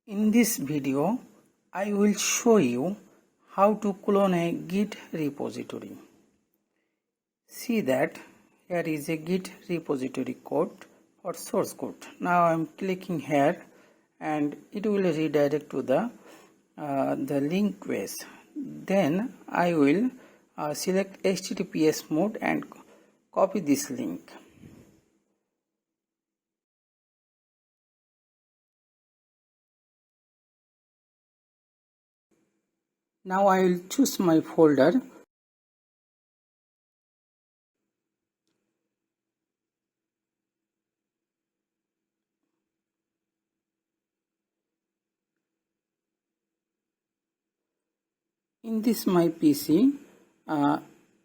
In this video, I will show you how to clone a Git repository. See that here is a Git repository code for source code. Now I am clicking here and it will redirect to the link page. Then I will select HTTPS mode and copy this link. Now I will choose my folder. In this my PC,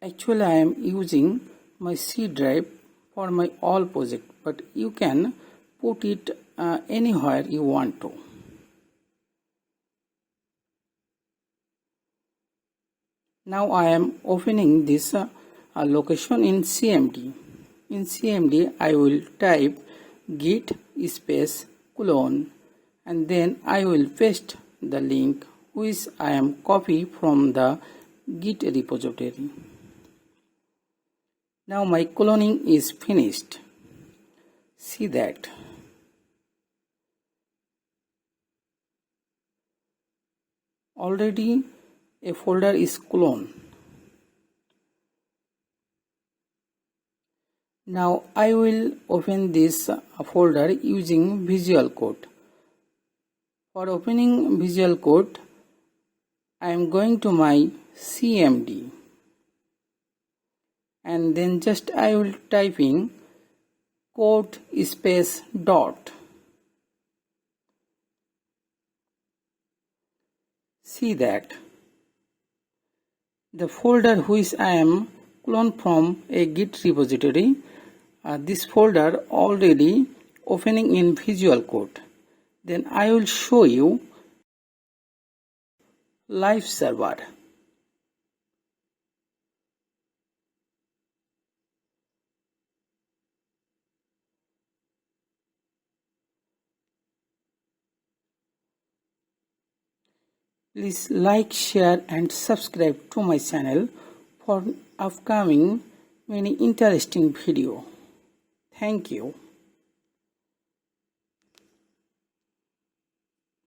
actually I am using my C drive for my all project, but you can put it anywhere you want to. Now I am opening this location in CMD. In CMD I will type git space clone and then I will paste the link which I am copy from the Git repository. Now my cloning is finished. See that. Already a folder is cloned. Now I will open this folder using Visual Code. For opening Visual Code, I am going to my CMD and then just I will typing code space dot. See that the folder which I am cloned from a Git repository, this folder already opening in Visual Code. Then I will show you live server. Please like, share and subscribe to my channel for upcoming many interesting video. Thank you.